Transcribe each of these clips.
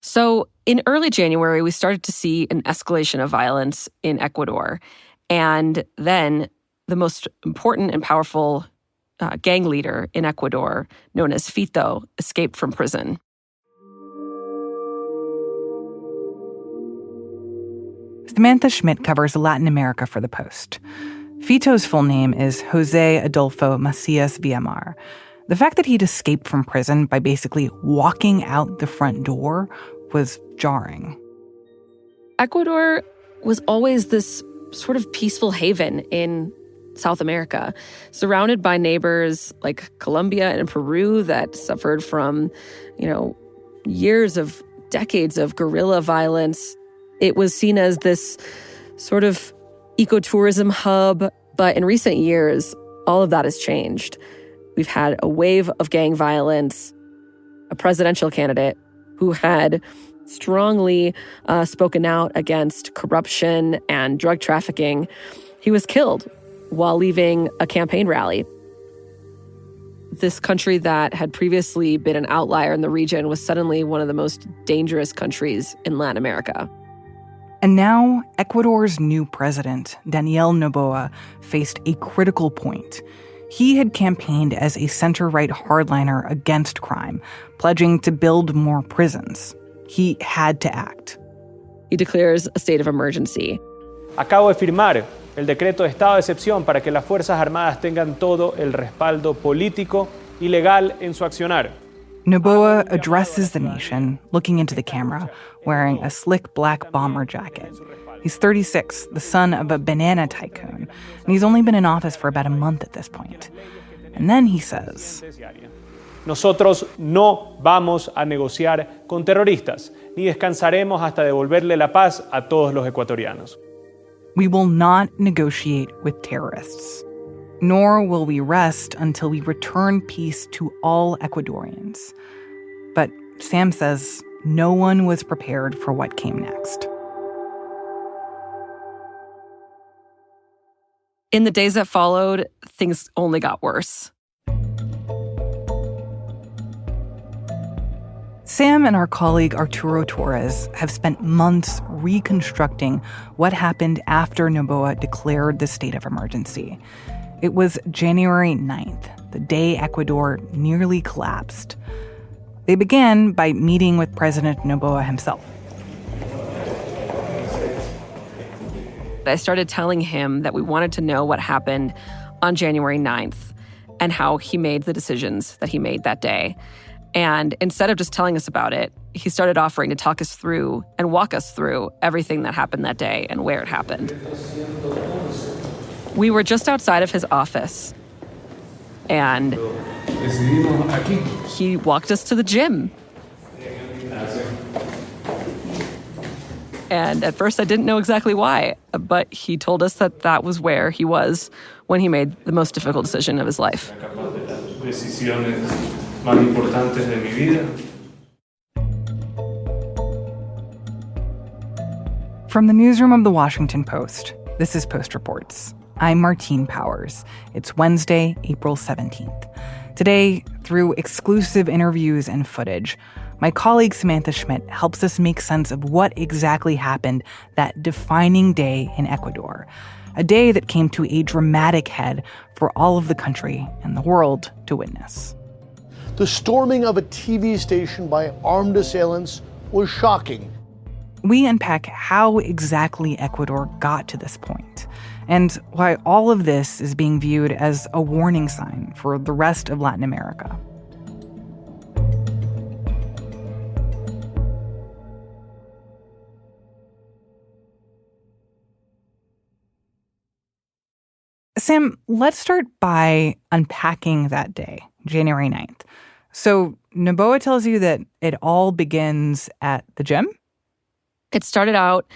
So in early January, we started to see an escalation of violence in Ecuador. And then the most important and powerful gang leader in Ecuador, known as Fito, escaped from prison. Samantha Schmidt covers Latin America for The Post. Fito's full name is Jose Adolfo Macias Villamar. The fact that he'd escaped from prison by basically walking out the front door was jarring. Ecuador was always this sort of peaceful haven in South America, surrounded by neighbors like Colombia and Peru that suffered from, decades of guerrilla violence. It was seen as this sort of ecotourism hub, but in recent years, all of that has changed. We've had a wave of gang violence, a presidential candidate who had strongly spoken out against corruption and drug trafficking. He was killed while leaving a campaign rally. This country that had previously been an outlier in the region was suddenly one of the most dangerous countries in Latin America. And now, Ecuador's new president, Daniel Noboa, faced a critical point. He had campaigned as a center-right hardliner against crime, pledging to build more prisons. He had to act. He declares a state of emergency. Acabo de firmar el decreto de estado de excepción para que las Fuerzas Armadas tengan todo el respaldo político y legal en su accionar. Noboa addresses the nation, looking into the camera, wearing a slick black bomber jacket. He's 36, the son of a banana tycoon, and he's only been in office for about a month at this point. And then he says, Nosotros no vamos a negociar con terroristas, ni descansaremos hasta devolverle la paz a todos los ecuatorianos. We will not negotiate with terrorists, nor will we rest until we return peace to all Ecuadorians. But Sam says no one was prepared for what came next. In the days that followed, things only got worse. Sam and our colleague Arturo Torres have spent months reconstructing what happened after Noboa declared the state of emergency. It was January 9th, the day Ecuador nearly collapsed. They began by meeting with President Noboa himself. I started telling him that we wanted to know what happened on January 9th and how he made the decisions that he made that day. And instead of just telling us about it, he started offering to talk us through and walk us through everything that happened that day and where it happened. We were just outside of his office, and he walked us to the gym. And at first I didn't know exactly why, but he told us that that was where he was when he made the most difficult decision of his life. From the newsroom of The Washington Post, this is Post Reports. I'm Martine Powers. It's Wednesday, April 17th. Today, through exclusive interviews and footage, my colleague Samantha Schmidt helps us make sense of what exactly happened that defining day in Ecuador, a day that came to a dramatic head for all of the country and the world to witness. The storming of a TV station by armed assailants was shocking. We unpack how exactly Ecuador got to this point, and why all of this is being viewed as a warning sign for the rest of Latin America. Sam, let's start by unpacking that day, January 9th. So Noboa tells you that it all begins at the gym? It started out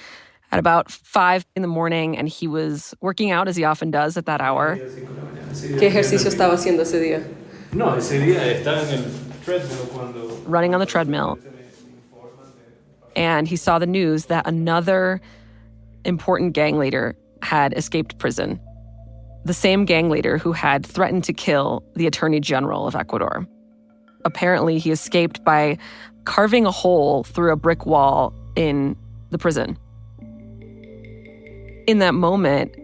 at about 5 in the morning, and he was working out as he often does at that hour. ¿Qué ejercicio estaba haciendo ese día? No, ese día estaba en el treadmill cuando... Running on the treadmill. And he saw the news that another important gang leader had escaped prison. The same gang leader who had threatened to kill the Attorney General of Ecuador. apparently he escaped by carving a hole through a brick wall in the prison. In that moment,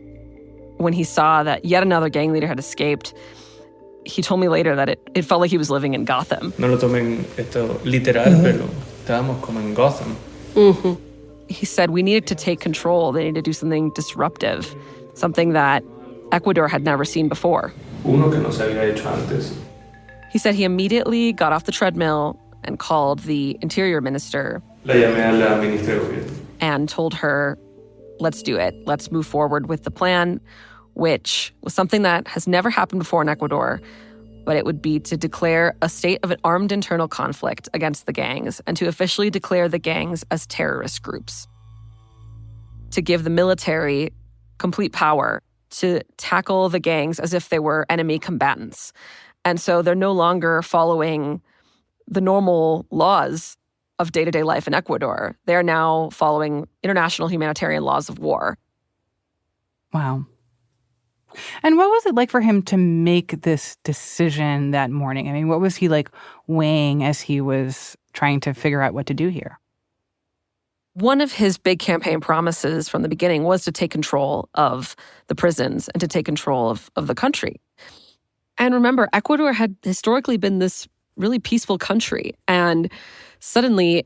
when he saw that yet another gang leader had escaped, he told me later that it felt like he was living in Gotham. No lo tomen esto literal, pero estábamos como en Gotham. He said we needed to take control. They needed to do something disruptive, something that Ecuador had never seen before. Uno que no se había hecho antes. He said he immediately got off the treadmill and called the interior minister. La llamé a la ministra de Gobierno. And told her, let's do it. Let's move forward with the plan, which was something that has never happened before in Ecuador, but it would be to declare a state of an armed internal conflict against the gangs and to officially declare the gangs as terrorist groups. To give the military complete power to tackle the gangs as if they were enemy combatants. And so they're no longer following the normal laws of day-to-day life in Ecuador. They're now following international humanitarian laws of war. Wow. And what was it like for him to make this decision that morning? I mean, what was he like weighing as he was trying to figure out what to do here? One of his big campaign promises from the beginning was to take control of the prisons and to take control of the country. And remember, Ecuador had historically been this really peaceful country. And suddenly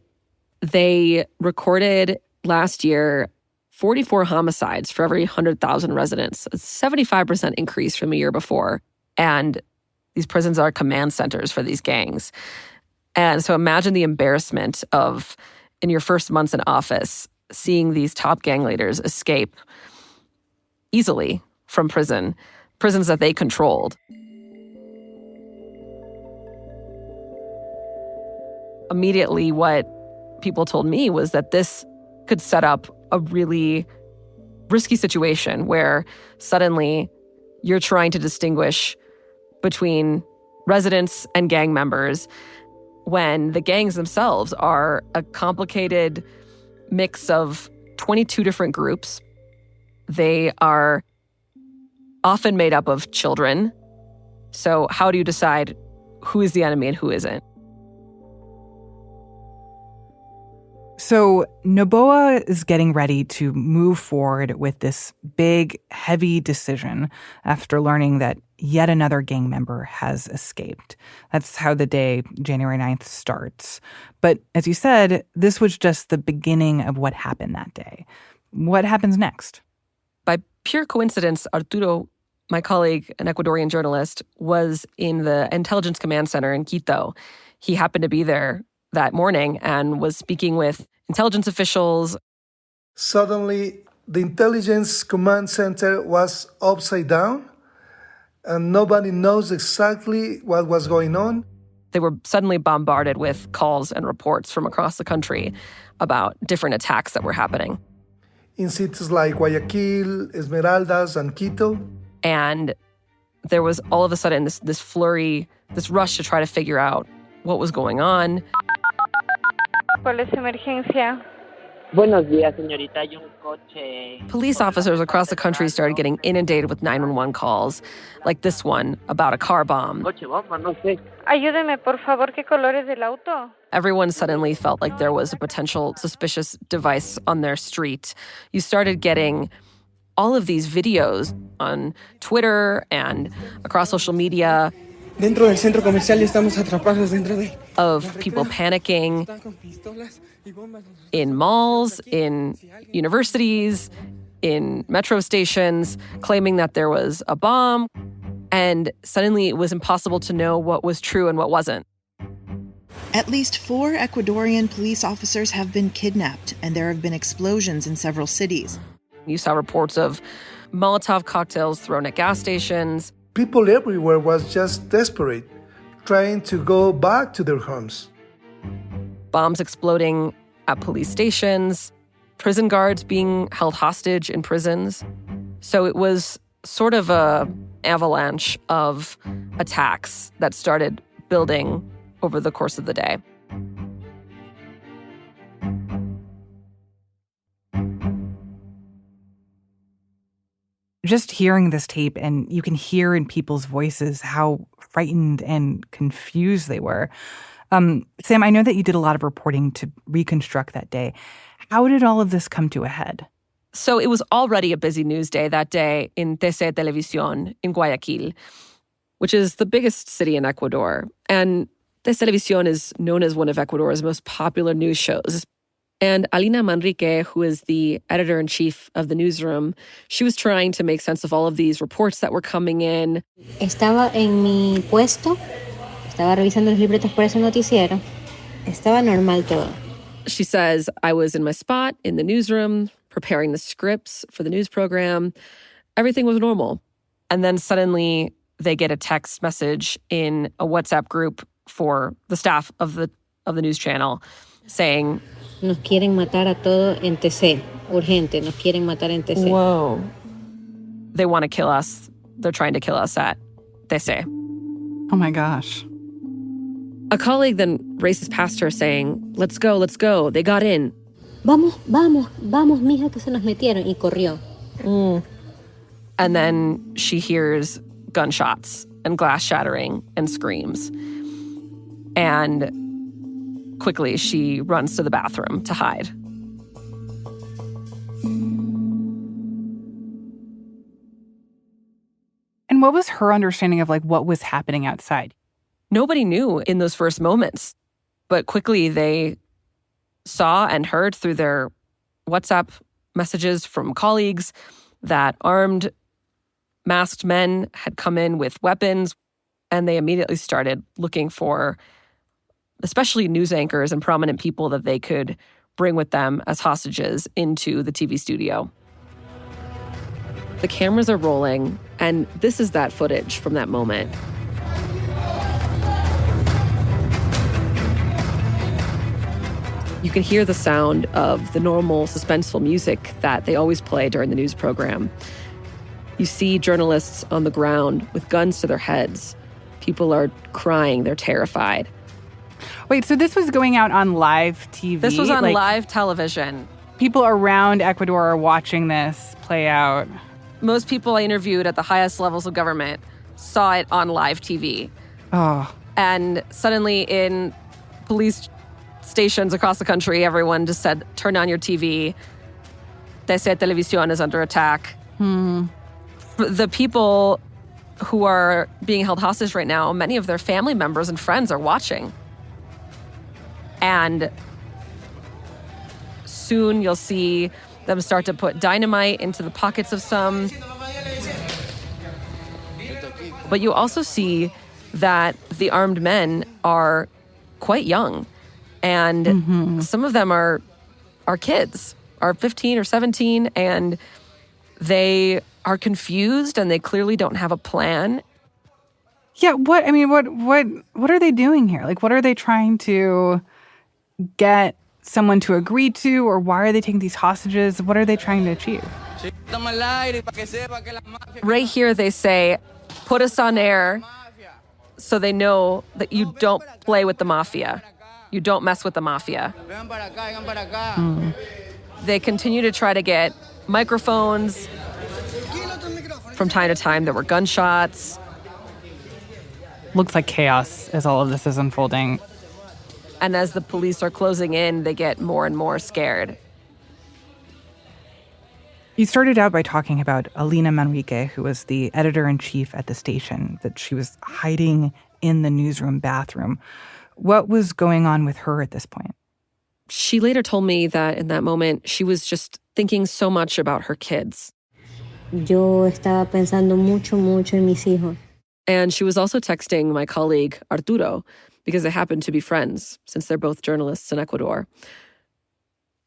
they recorded last year 44 homicides for every 100,000 residents, a 75% increase from a year before. And these prisons are command centers for these gangs. And so imagine the embarrassment of, in your first months in office, seeing these top gang leaders escape easily from prisons that they controlled. Immediately, what people told me was that this could set up a really risky situation where suddenly you're trying to distinguish between residents and gang members when the gangs themselves are a complicated mix of 22 different groups. They are often made up of children. So how do you decide who is the enemy and who isn't? So Noboa is getting ready to move forward with this big, heavy decision after learning that yet another gang member has escaped. That's how the day, January 9th, starts. But as you said, this was just the beginning of what happened that day. What happens next? By pure coincidence, Arturo, my colleague, an Ecuadorian journalist, was in the intelligence command center in Quito. He happened to be there that morning and was speaking with intelligence officials. Suddenly, the intelligence command center was upside down, and nobody knows exactly what was going on. They were suddenly bombarded with calls and reports from across the country about different attacks that were happening. In cities like Guayaquil, Esmeraldas, and Quito. And there was all of a sudden this flurry, this rush to try to figure out what was going on. ¿Cuál es su emergencia? Buenos días, señorita. Hay un coche. Police officers across the country started getting inundated with 911 calls, like this one about a car bomb. Coche bomba, no sé. Ayúdeme, por favor, ¿qué color es el auto? Everyone suddenly felt like there was a potential suspicious device on their street. You started getting all of these videos on Twitter and across social media. Dentro del centro comercial estamos atrapados dentro de... Of people panicking in malls, in universities, in metro stations, claiming that there was a bomb. And suddenly it was impossible to know what was true and what wasn't. At least 4 Ecuadorian police officers have been kidnapped, and there have been explosions in several cities. You saw reports of Molotov cocktails thrown at gas stations. People everywhere was just desperate, trying to go back to their homes. Bombs exploding at police stations, prison guards being held hostage in prisons. So it was sort of an avalanche of attacks that started building over the course of the day. Just hearing this tape, and you can hear in people's voices how frightened and confused they were. Sam, I know that you did a lot of reporting to reconstruct that day. How did all of this come to a head? So it was already a busy news day that day in TC Televisión in Guayaquil, which is the biggest city in Ecuador. And TC Televisión is known as one of Ecuador's most popular news shows. And Alina Manrique, who is the editor-in-chief of the newsroom, she was trying to make sense of all of these reports that were coming in. Estaba en mi puesto, estaba revisando los libretos por ese noticiero. Estaba normal todo. She says, I was in my spot in the newsroom, preparing the scripts for the news program. Everything was normal. And then suddenly they get a text message in a WhatsApp group for the staff of the news channel saying, Nos quieren matar a todo en TC. Urgente, nos quieren matar en TC. Whoa. They want to kill us. They're trying to kill us at TC. Oh my gosh. A colleague then races past her saying, let's go, they got in. Vamos, mija, que se nos metieron, y corrió. And then she hears gunshots and glass shattering and screams. And quickly, she runs to the bathroom to hide. And what was her understanding of what was happening outside? Nobody knew in those first moments, but quickly they saw and heard through their WhatsApp messages from colleagues that armed, masked men had come in with weapons, and they immediately started looking for especially news anchors and prominent people that they could bring with them as hostages into the TV studio. The cameras are rolling, and this is that footage from that moment. You can hear the sound of the normal suspenseful music that they always play during the news program. You see journalists on the ground with guns to their heads. People are crying, they're terrified. Wait, so this was going out on live TV? This was on live television. People around Ecuador are watching this play out. Most people I interviewed at the highest levels of government saw it on live TV. Oh. And suddenly in police stations across the country, everyone just said, turn on your TV. TC Televisión is under attack. The people who are being held hostage right now, many of their family members and friends are watching. And soon you'll see them start to put dynamite into the pockets of some. But you also see that the armed men are quite young. And some of them are kids, are 15 or 17, and they are confused and they clearly don't have a plan. Yeah, what are they doing here? What are they trying to get someone to agree to, or why are they taking these hostages? What are they trying to achieve? Right here they say, put us on air so they know that you don't play with the mafia. You don't mess with the mafia. They continue to try to get microphones. From time to time, there were gunshots. Looks like chaos as all of this is unfolding. And as the police are closing in, they get more and more scared. You started out by talking about Alina Manrique, who was the editor-in-chief at the station, that she was hiding in the newsroom bathroom. What was going on with her at this point? She later told me that in that moment, she was just thinking so much about her kids. Yo estaba pensando mucho en mis hijos. And she was also texting my colleague, Arturo, because they happen to be friends, since they're both journalists in Ecuador.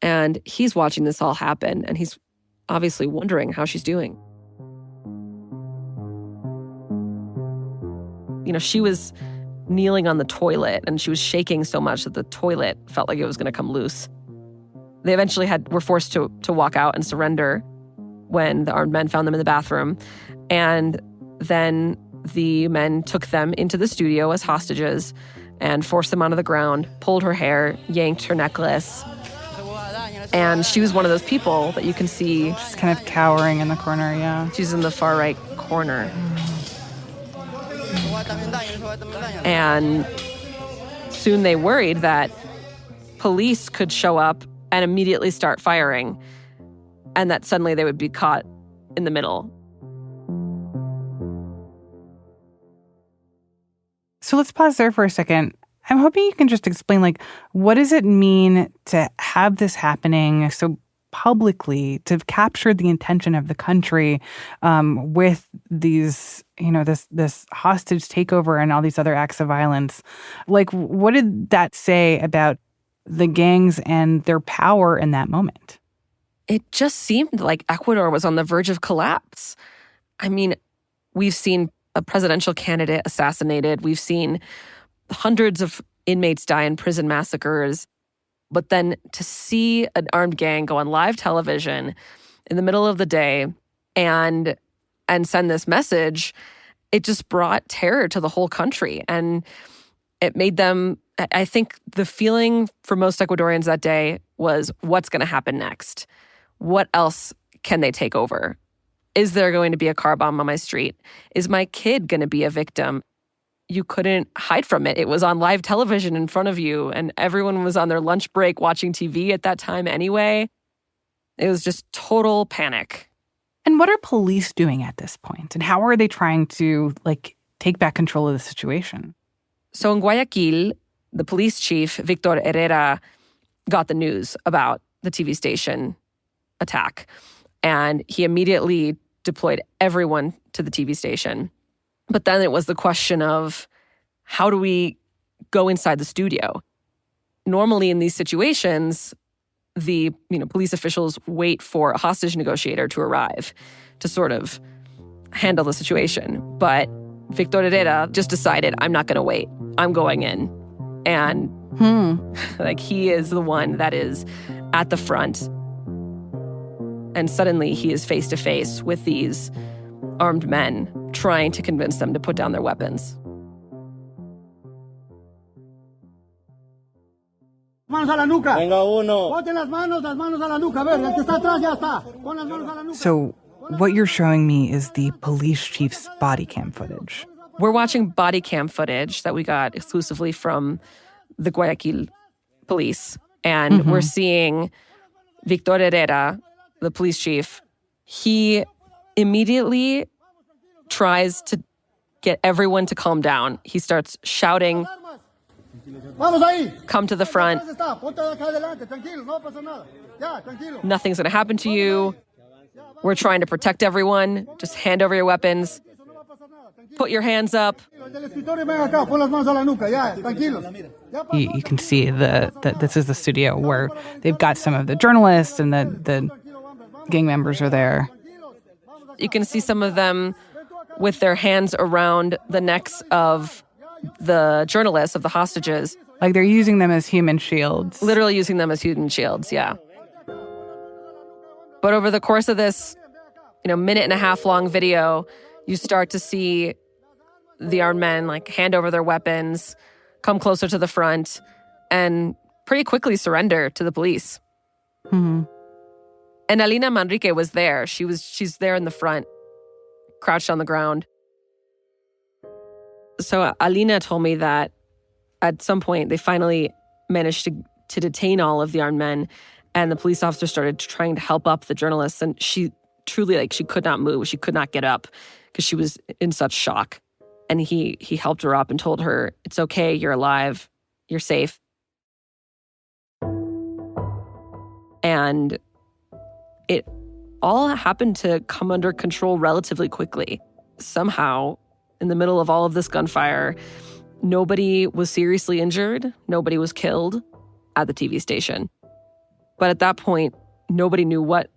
And he's watching this all happen, and he's obviously wondering how she's doing. She was kneeling on the toilet, and she was shaking so much that the toilet felt like it was going to come loose. They eventually were forced to walk out and surrender when the armed men found them in the bathroom. And then the men took them into the studio as hostages and forced them onto the ground, pulled her hair, yanked her necklace. And she was one of those people that you can see. She's kind of cowering in the corner, yeah. She's in the far right corner. And soon they worried that police could show up and immediately start firing, and that suddenly they would be caught in the middle. So let's pause there for a second. I'm hoping you can just explain, like, what does it mean to have this happening so publicly, to have captured the intention of the country with these, this hostage takeover and all these other acts of violence? Like, what did that say about the gangs and their power in that moment? It just seemed like Ecuador was on the verge of collapse. I mean, we've seen a presidential candidate assassinated. We've seen hundreds of inmates die in prison massacres. But then to see an armed gang go on live television in the middle of the day and send this message, it just brought terror to the whole country. And it made them, I think the feeling for most Ecuadorians that day was, what's going to happen next? What else can they take over? Is there going to be a car bomb on my street? Is my kid going to be a victim? You couldn't hide from it. It was on live television in front of you, and everyone was on their lunch break watching TV at that time anyway. It was just total panic. And what are police doing at this point? And how are they trying to, take back control of the situation? So in Guayaquil, the police chief, Victor Herrera, got the news about the TV station attack. And he immediately deployed everyone to the TV station. But then it was the question of, how do we go inside the studio? Normally in these situations, the police officials wait for a hostage negotiator to arrive to sort of handle the situation. But Victor Herrera just decided, I'm not going to wait. I'm going in. And he is the one that is at the front. And suddenly he is face to face with these armed men trying to convince them to put down their weapons. So what you're showing me is the police chief's body cam footage. We're watching body cam footage that we got exclusively from the Guayaquil police. And we're seeing Victor Herrera, the police chief. He immediately tries to get everyone to calm down. He starts shouting, come to the front. Nothing's going to happen to you. We're trying to protect everyone. Just hand over your weapons. Put your hands up. You can see that this is the studio where they've got some of the journalists and the gang members are there. You can see some of them with their hands around the necks of the journalists, of the hostages. Like they're using them as human shields. Literally using them as human shields, yeah. But over the course of this, minute and a half long video, you start to see the armed men hand over their weapons, come closer to the front, and pretty quickly surrender to the police. Mm-hmm. And Alina Manrique was there. She's there in the front, crouched on the ground. So Alina told me that at some point they finally managed to detain all of the armed men, and the police officer started trying to help up the journalists, and she truly she could not move. She could not get up because she was in such shock. And he helped her up and told her, it's okay, you're alive, you're safe. And it all happened to come under control relatively quickly. Somehow, in the middle of all of this gunfire, nobody was seriously injured, nobody was killed at the TV station. But at that point, nobody knew what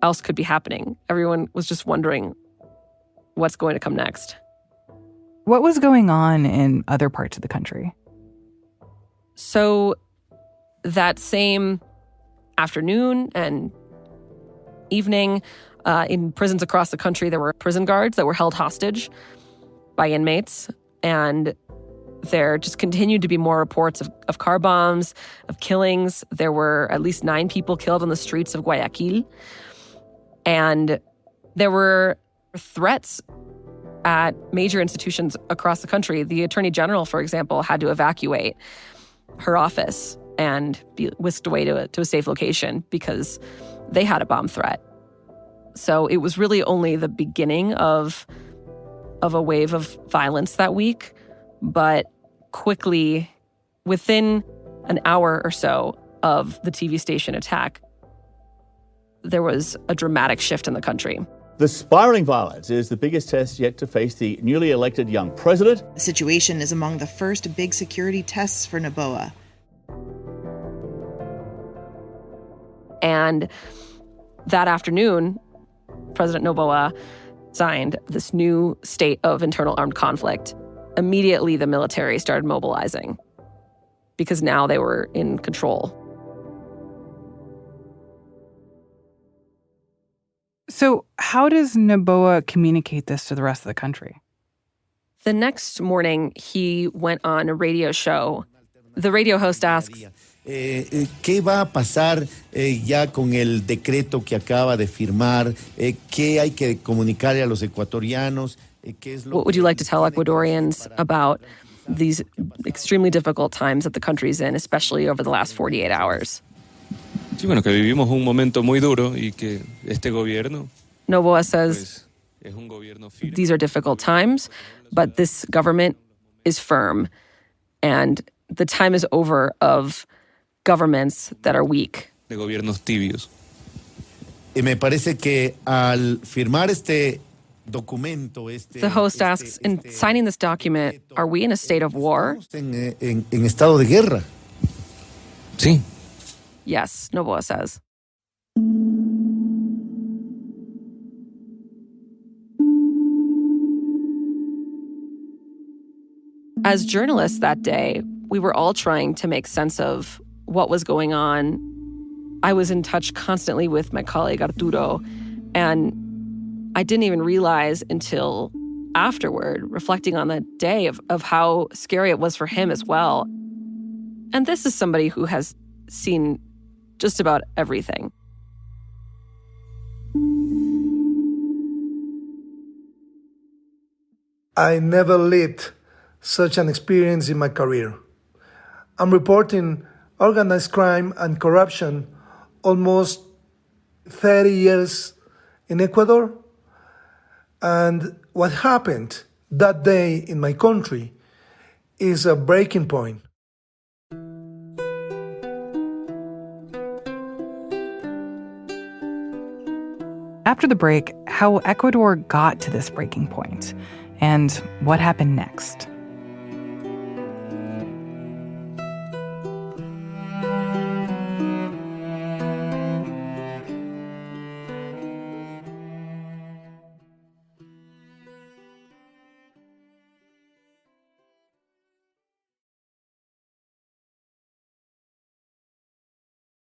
else could be happening. Everyone was just wondering what's going to come next. What was going on in other parts of the country? So that same afternoon and evening, in prisons across the country, there were prison guards that were held hostage by inmates. And There just continued to be more reports of car bombs, of killings. There were at least 9 people killed on the streets of Guayaquil. And there were threats at major institutions across the country. The Attorney General, for example, had to evacuate her office and be whisked away to a safe location because they had a bomb threat. So it was really only the beginning of a wave of violence that week. But quickly, within an hour or so of the TV station attack, there was a dramatic shift in the country. The spiraling violence is the biggest test yet to face the newly elected young president. The situation is among the first big security tests for Noboa. And that afternoon, President Noboa signed this new state of internal armed conflict. Immediately, the military started mobilizing because now they were in control. So how does Noboa communicate this to the rest of the country? The next morning, he went on a radio show. The radio host asks, ¿Qué va a pasar ya con el decreto que acaba de firmar? ¿Qué hay que comunicarle a los ecuatorianos? what would you like to tell Ecuadorians about these extremely difficult times that the country's in, especially over the last 48 hours? Sí, bueno, que vivimos un momento muy duro y que este gobierno... Noboa says these are difficult times, but this government is firm, and the time is over of governments that are weak. De gobiernos tibios. Y me parece que al firmar este documento, the host asks, in signing this document, are we in a state of war? En estado de guerra. Sí. Yes, Noboa says. As journalists that day, we were all trying to make sense of what was going on. I was in touch constantly with my colleague Arturo, and I didn't even realize until afterward, reflecting on that day, of how scary it was for him as well. And this is somebody who has seen just about everything. I never lived such an experience in my career. I'm reporting organized crime and corruption almost 30 years in Ecuador. And what happened that day in my country is a breaking point. After the break, how Ecuador got to this breaking point and what happened next.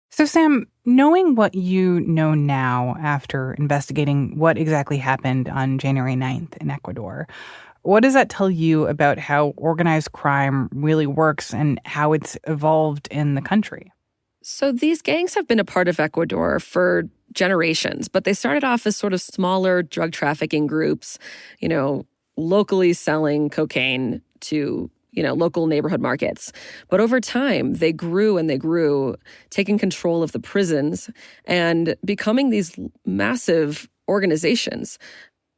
So, Sam, knowing what you know now after investigating what exactly happened on January 9th in Ecuador, what does that tell you about how organized crime really works and how it's evolved in the country? So these gangs have been a part of Ecuador for generations, but they started off as sort of smaller drug trafficking groups, locally selling cocaine to local neighborhood markets. But over time, they grew and they grew, taking control of the prisons and becoming these massive organizations.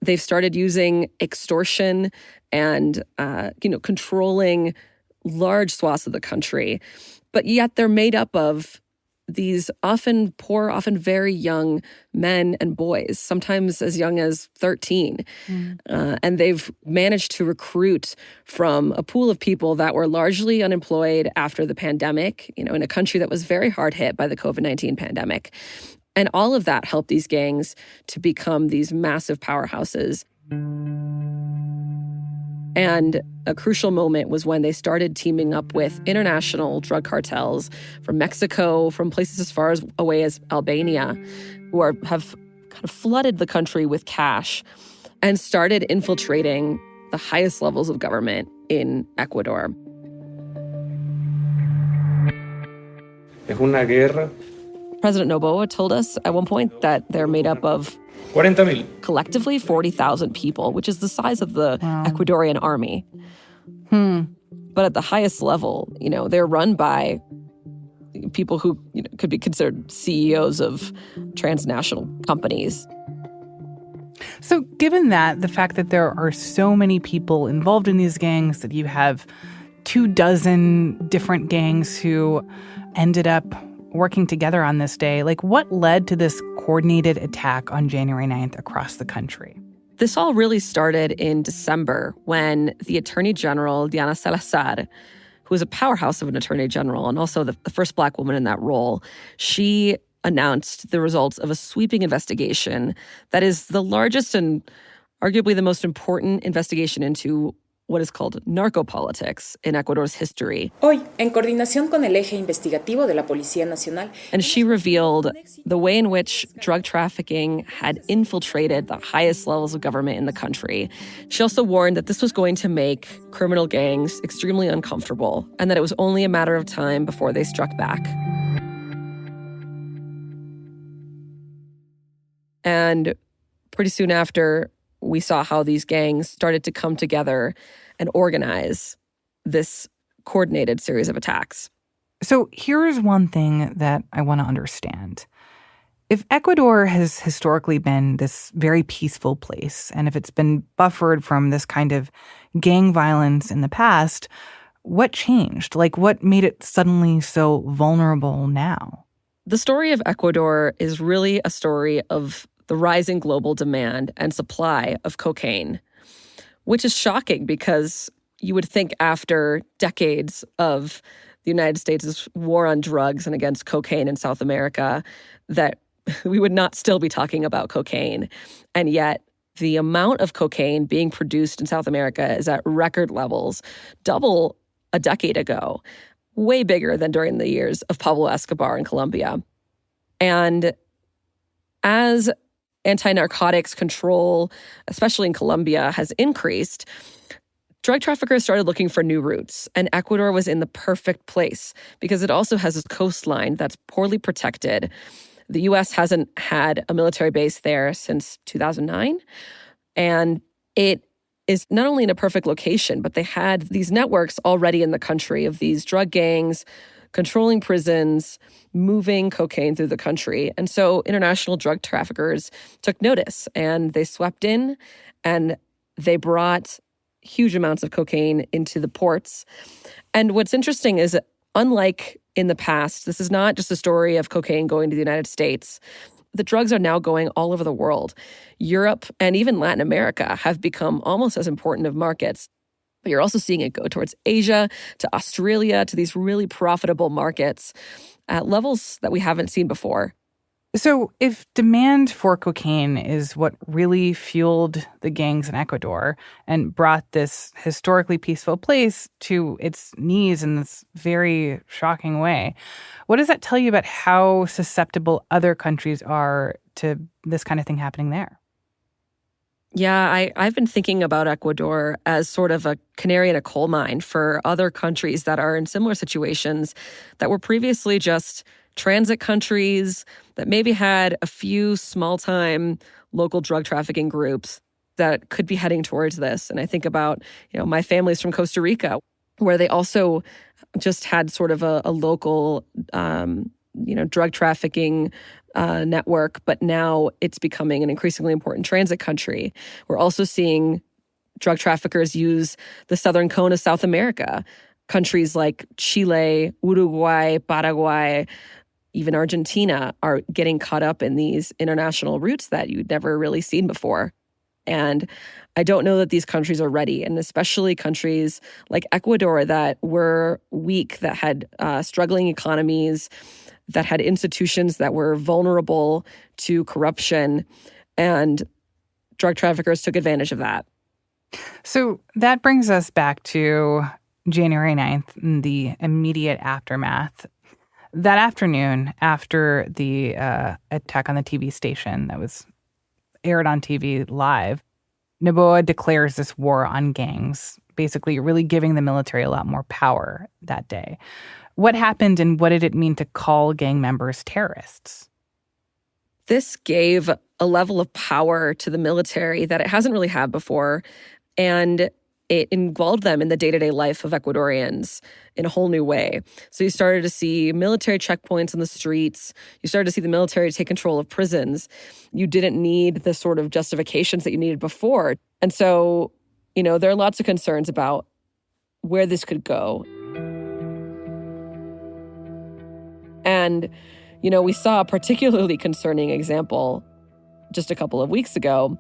They've started using extortion and, controlling large swaths of the country. But yet they're made up of these often poor, often very young men and boys, sometimes as young as 13. And they've managed to recruit from a pool of people that were largely unemployed after the pandemic, in a country that was very hard hit by the COVID-19 pandemic. And all of that helped these gangs to become these massive powerhouses. And a crucial moment was when they started teaming up with international drug cartels from Mexico, from places as far away as Albania, who have kind of flooded the country with cash and started infiltrating the highest levels of government in Ecuador. Es una guerra. President Noboa told us at one point that they're made up of 40,000. collectively 40,000 people, which is the size of the Ecuadorian army. But at the highest level, they're run by people who could be considered CEOs of transnational companies. So given that, the fact that there are so many people involved in these gangs, that you have 24 different gangs who ended up working together on this day, what led to this coordinated attack on January 9th across the country? This all really started in December when the Attorney General, Diana Salazar, who was a powerhouse of an Attorney General and also the first Black woman in that role, she announced the results of a sweeping investigation that is the largest and arguably the most important investigation into what is called narco politics in Ecuador's history. Hoy, en coordinación con el eje investigativo de la Policía Nacional. And she revealed the way in which drug trafficking had infiltrated the highest levels of government in the country. She also warned that this was going to make criminal gangs extremely uncomfortable and that it was only a matter of time before they struck back. And pretty soon after, we saw how these gangs started to come together and organize this coordinated series of attacks. So here's one thing that I want to understand. If Ecuador has historically been this very peaceful place, and if it's been buffered from this kind of gang violence in the past, what changed? What made it suddenly so vulnerable now? The story of Ecuador is really a story of the rising global demand and supply of cocaine, which is shocking because you would think after decades of the United States' war on drugs and against cocaine in South America that we would not still be talking about cocaine. And yet the amount of cocaine being produced in South America is at record levels, double a decade ago, way bigger than during the years of Pablo Escobar in Colombia. And as anti-narcotics control, especially in Colombia, has increased, drug traffickers started looking for new routes. And Ecuador was in the perfect place because it also has a coastline that's poorly protected. The U.S. hasn't had a military base there since 2009. And it is not only in a perfect location, but they had these networks already in the country of these drug gangs controlling prisons, moving cocaine through the country. And so international drug traffickers took notice and they swept in and they brought huge amounts of cocaine into the ports. And what's interesting is, unlike in the past, this is not just a story of cocaine going to the United States. The drugs are now going all over the world. Europe and even Latin America have become almost as important of markets. But you're also seeing it go towards Asia, to Australia, to these really profitable markets at levels that we haven't seen before. So if demand for cocaine is what really fueled the gangs in Ecuador and brought this historically peaceful place to its knees in this very shocking way, what does that tell you about how susceptible other countries are to this kind of thing happening there? Yeah, I've been thinking about Ecuador as sort of a canary in a coal mine for other countries that are in similar situations that were previously just transit countries that maybe had a few small-time local drug trafficking groups that could be heading towards this. And I think about, my family's from Costa Rica, where they also just had sort of a local, drug trafficking network, but now it's becoming an increasingly important transit country. We're also seeing drug traffickers use the southern cone of South America. Countries like Chile, Uruguay, Paraguay, even Argentina are getting caught up in these international routes that you'd never really seen before. And I don't know that these countries are ready, and especially countries like Ecuador that were weak, that had struggling economies, that had institutions that were vulnerable to corruption, and drug traffickers took advantage of that. So that brings us back to January 9th and the immediate aftermath. That afternoon, after the attack on the TV station that was aired on TV live, Noboa declares this war on gangs, basically really giving the military a lot more power that day. What happened and what did it mean to call gang members terrorists? This gave a level of power to the military that it hasn't really had before, and it involved them in the day-to-day life of Ecuadorians in a whole new way. So you started to see military checkpoints on the streets. You started to see the military take control of prisons. You didn't need the sort of justifications that you needed before. And so, there are lots of concerns about where this could go. And, we saw a particularly concerning example just a couple of weeks ago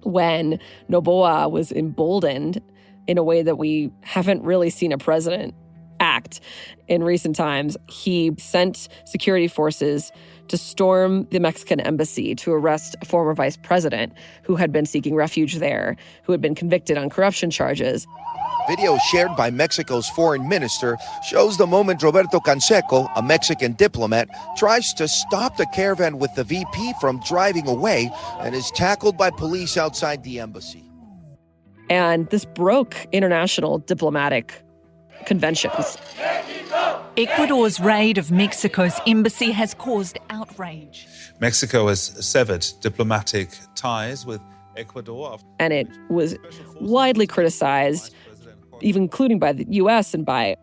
when Noboa was emboldened in a way that we haven't really seen a president act in recent times. He sent security forces to storm the Mexican embassy to arrest a former vice president who had been seeking refuge there, who had been convicted on corruption charges. Video shared by Mexico's foreign minister shows the moment Roberto Canseco, a Mexican diplomat, tries to stop the caravan with the VP from driving away and is tackled by police outside the embassy. And this broke international diplomatic conventions. Ecuador's raid of Mexico's embassy has caused outrage. Mexico has severed diplomatic ties with Ecuador. And it was widely criticized, even including by the U.S. and by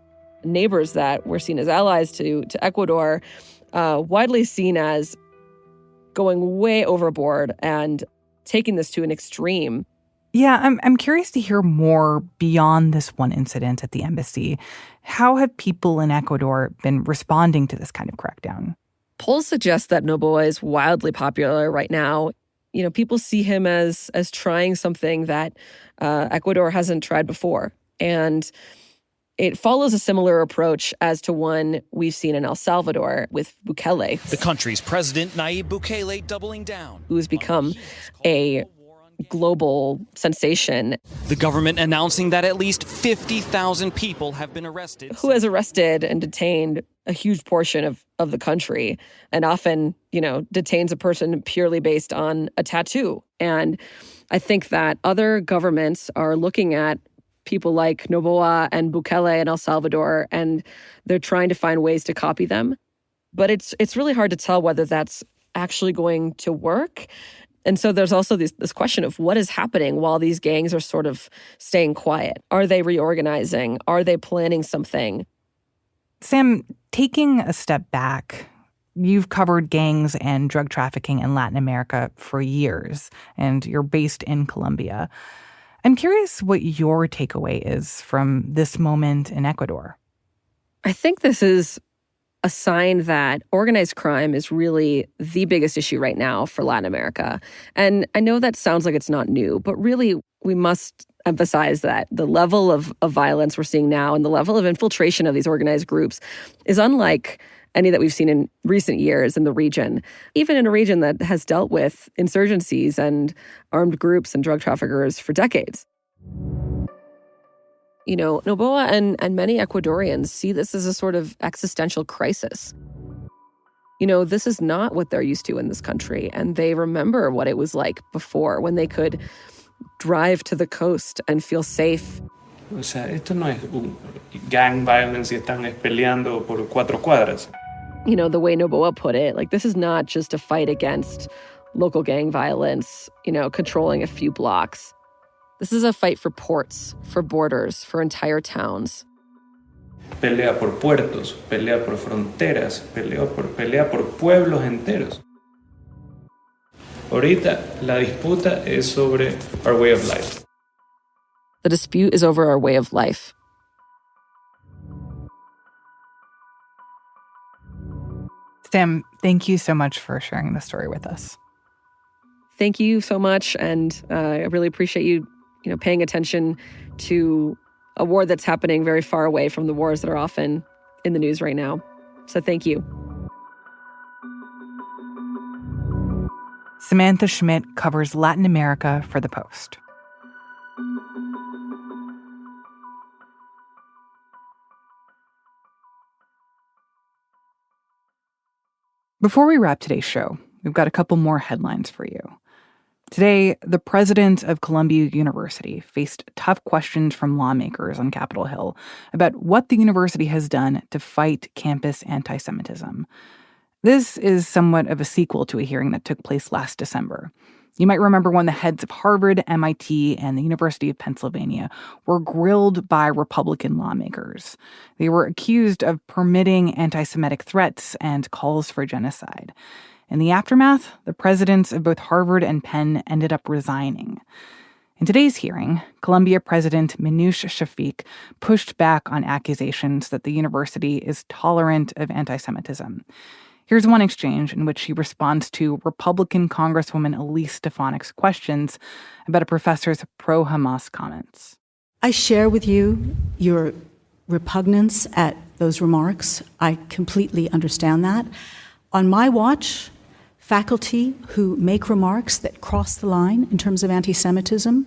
neighbors that were seen as allies to Ecuador, widely seen as going way overboard and taking this to an extreme. Yeah, I'm curious to hear more beyond this one incident at the embassy. How have people in Ecuador been responding to this kind of crackdown? Polls suggest that Noboa is wildly popular right now. People see him as trying something that Ecuador hasn't tried before. And it follows a similar approach as to one we've seen in El Salvador with Bukele. The country's president, Nayib Bukele, doubling down. Who's become a global sensation. The government announcing that at least 50,000 people have been arrested. Who has arrested and detained a huge portion of the country, and often, detains a person purely based on a tattoo. And I think that other governments are looking at people like Noboa and Bukele in El Salvador, and they're trying to find ways to copy them. But it's really hard to tell whether that's actually going to work. And so there's also this question of what is happening while these gangs are sort of staying quiet. Are they reorganizing? Are they planning something? Sam, taking a step back, you've covered gangs and drug trafficking in Latin America for years, and you're based in Colombia. I'm curious what your takeaway is from this moment in Ecuador. I think this is a sign that organized crime is really the biggest issue right now for Latin America. And I know that sounds like it's not new, but really we must emphasize that the level of violence we're seeing now and the level of infiltration of these organized groups is unlike any that we've seen in recent years in the region, even in a region that has dealt with insurgencies and armed groups and drug traffickers for decades. Noboa and many Ecuadorians see this as a sort of existential crisis. This is not what they're used to in this country, and they remember what it was like before when they could drive to the coast and feel safe. O sea, esto no es un gang violence y están peleando por 4 cuadras. The way Noboa put it, this is not just a fight against local gang violence, controlling a few blocks. This is a fight for ports, for borders, for entire towns. Pelea por puertos, pelea por fronteras, pelea por pueblos enteros. Ahorita la disputa es sobre our way of life. The dispute is over our way of life. Sam, thank you so much for sharing the story with us. Thank you so much, and I really appreciate you, paying attention to a war that's happening very far away from the wars that are often in the news right now. So thank you. Samantha Schmidt covers Latin America for The Post. Before we wrap today's show, we've got a couple more headlines for you. Today, the president of Columbia University faced tough questions from lawmakers on Capitol Hill about what the university has done to fight campus anti-Semitism. This is somewhat of a sequel to a hearing that took place last December. You might remember when the heads of Harvard, MIT, and the University of Pennsylvania were grilled by Republican lawmakers. They were accused of permitting anti-Semitic threats and calls for genocide. In the aftermath, the presidents of both Harvard and Penn ended up resigning. In today's hearing, Columbia President Minouche Shafik pushed back on accusations that the university is tolerant of anti-Semitism. Here's one exchange in which he responds to Republican Congresswoman Elise Stefanik's questions about a professor's pro-Hamas comments. I share with you your repugnance at those remarks. I completely understand that. On my watch, faculty who make remarks that cross the line in terms of anti-Semitism,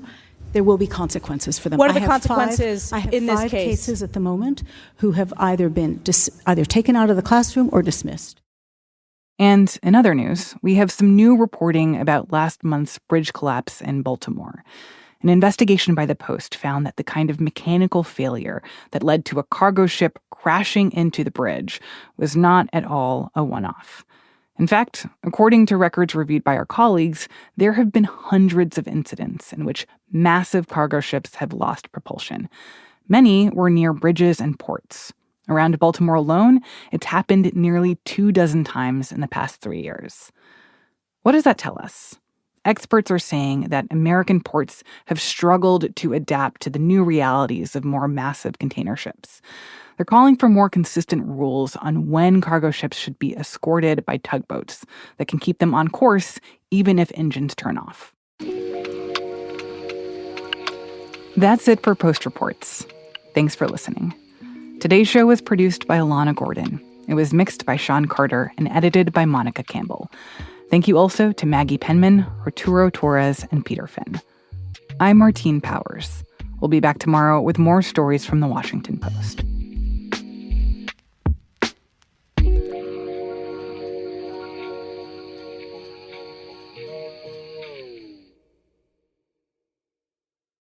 there will be consequences for them. What are the consequences I have in this five case? cases at the moment who have either been either taken out of the classroom or dismissed. And in other news, we have some new reporting about last month's bridge collapse in Baltimore. An investigation by the Post found that the kind of mechanical failure that led to a cargo ship crashing into the bridge was not at all a one-off. In fact, according to records reviewed by our colleagues, there have been hundreds of incidents in which massive cargo ships have lost propulsion. Many were near bridges and ports. Around Baltimore alone, it's happened nearly 24 times in the past 3 years. What does that tell us? Experts are saying that American ports have struggled to adapt to the new realities of more massive container ships. They're calling for more consistent rules on when cargo ships should be escorted by tugboats that can keep them on course even if engines turn off. That's it for Post Reports. Thanks for listening. Today's show was produced by Alana Gordon. It was mixed by Sean Carter and edited by Monica Campbell. Thank you also to Maggie Penman, Arturo Torres, and Peter Finn. I'm Martine Powers. We'll be back tomorrow with more stories from the Washington Post.